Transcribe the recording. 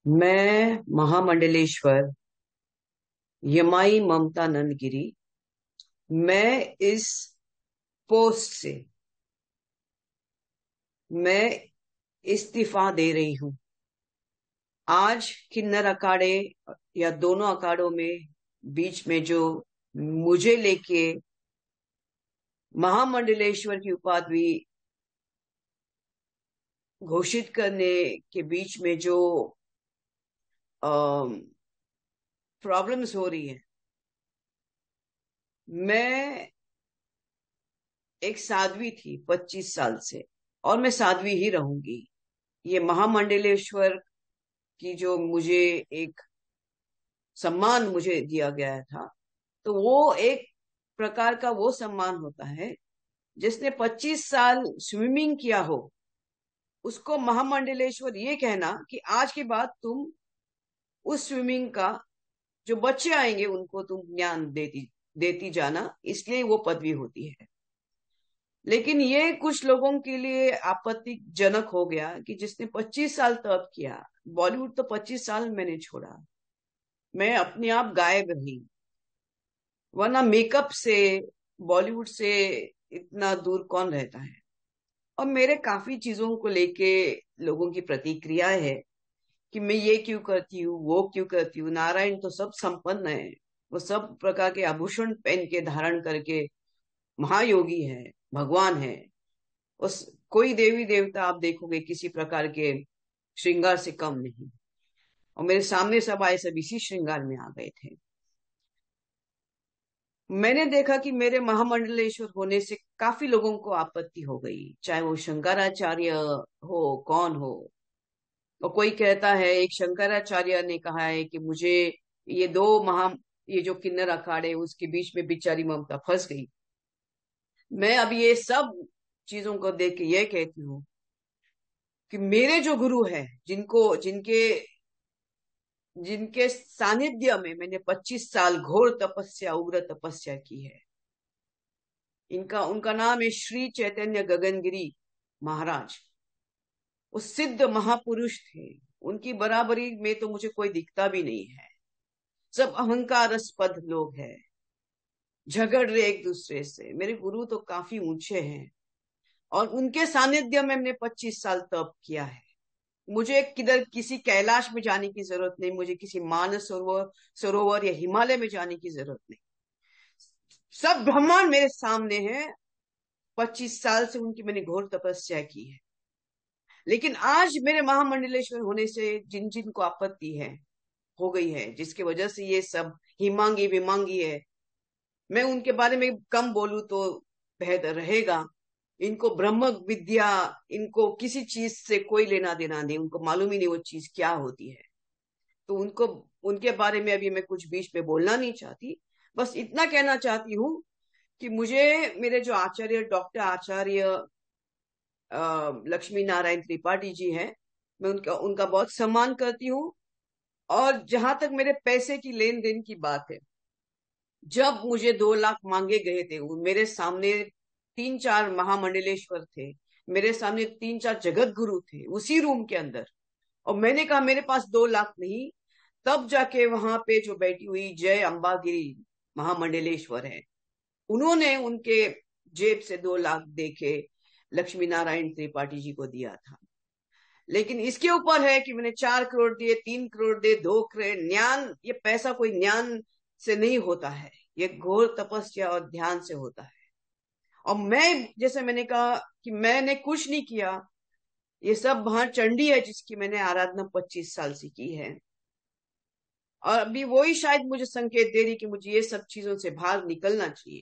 मैं महामंडलेश्वर यमाई ममता नंदगिरी। मैं इस पोस्ट से मैं इस्तीफा दे रही हूं। आज किन्नर अखाड़े या दोनों अखाड़ों में बीच में जो मुझे लेके महामंडलेश्वर की उपाधि घोषित करने के बीच में जो प्रॉब्लम्स हो रही है। मैं एक साध्वी थी 25 साल से, और मैं साध्वी ही रहूंगी। ये महामंडलेश्वर की जो मुझे एक सम्मान मुझे दिया गया था, तो वो एक प्रकार का वो सम्मान होता है जिसने 25 साल स्विमिंग किया हो, उसको महामंडलेश्वर ये कहना कि आज के बाद तुम उस स्विमिंग का जो बच्चे आएंगे उनको तुम ज्ञान देती देती जाना, इसलिए वो पदवी होती है। लेकिन ये कुछ लोगों के लिए आपत्तिजनक हो गया कि जिसने 25 साल तप किया। बॉलीवुड तो 25 साल मैंने छोड़ा, मैं अपने आप गायब रही, वरना मेकअप से बॉलीवुड से इतना दूर कौन रहता है। और मेरे काफी चीजों को लेके लोगों की प्रतिक्रिया है कि मैं ये क्यों करती हूँ, वो क्यों करती हूँ। नारायण तो सब संपन्न है, वो सब प्रकार के आभूषण पहन के धारण करके महायोगी है, भगवान है। उस कोई देवी देवता आप देखोगे किसी प्रकार के श्रृंगार से कम नहीं। और मेरे सामने सब आए, सब इसी श्रृंगार में आ गए थे। मैंने देखा कि मेरे महामंडलेश्वर होने से काफी लोगों को आपत्ति हो गई, चाहे वो शंकराचार्य हो, कौन हो। और कोई कहता है, एक शंकराचार्य ने कहा है कि मुझे ये दो ये जो किन्नर अखाड़े उसके बीच में बेचारी ममता फंस गई। मैं अब ये सब चीजों को देख के ये कहती हूँ कि मेरे जो गुरु है, जिनको जिनके जिनके सानिध्य में मैंने 25 साल घोर तपस्या, उग्र तपस्या की है, इनका उनका नाम है श्री चैतन्य गगनगिरी महाराज। वो सिद्ध महापुरुष थे, उनकी बराबरी में तो मुझे कोई दिखता भी नहीं है। सब अहंकारस्पद लोग हैं, झगड़ रहे एक दूसरे से। मेरे गुरु तो काफी ऊंचे हैं, और उनके सानिध्य में मैंने 25 साल तप किया है। मुझे किधर किसी कैलाश में जाने की जरूरत नहीं, मुझे किसी मानस सरोवर या हिमालय में जाने की जरूरत नहीं। सब ब्रह्मांड मेरे सामने है। 25 साल से उनकी मैंने घोर तपस्या की है। लेकिन आज मेरे महामंडलेश्वर होने से जिन जिन को आपत्ति है, हो गई है, जिसकी वजह से ये सब हिमांगी विमांगी है, मैं उनके बारे में कम बोलूं तो बेहतर रहेगा। इनको ब्रह्म विद्या, इनको किसी चीज से कोई लेना देना नहीं, उनको मालूम ही नहीं वो चीज क्या होती है। तो उनको उनके बारे में अभी मैं कुछ बीच में बोलना नहीं चाहती। बस इतना कहना चाहती हूँ कि मुझे मेरे जो आचार्य, डॉक्टर आचार्य लक्ष्मी नारायण त्रिपाठी जी हैं, मैं उनका उनका बहुत सम्मान करती हूँ। और जहां तक मेरे पैसे की लेन देन की बात है, जब मुझे 2 लाख मांगे गए थे, मेरे सामने 3-4 महामंडलेश्वर थे, मेरे सामने 3-4 जगत गुरु थे उसी रूम के अंदर, और मैंने कहा मेरे पास 2 लाख नहीं। तब जाके वहां पे जो बैठी हुई जय अंबागिरी महामंडलेश्वर है, उन्होंने उनके जेब से 2 लाख देके लक्ष्मी नारायण त्रिपाठी जी को दिया था। लेकिन इसके ऊपर है कि मैंने 4 करोड़ दिए, 3 करोड़ दिए, 2 करोड़। ज्ञान, ये पैसा कोई ज्ञान से नहीं होता है, ये घोर तपस्या और ध्यान से होता है। और मैं, जैसे मैंने कहा कि मैंने कुछ नहीं किया, ये सब वहां चंडी है जिसकी मैंने आराधना 25 साल से की है। और अभी वही शायद मुझे संकेत दे रही कि मुझे ये सब चीजों से बाहर निकलना चाहिए।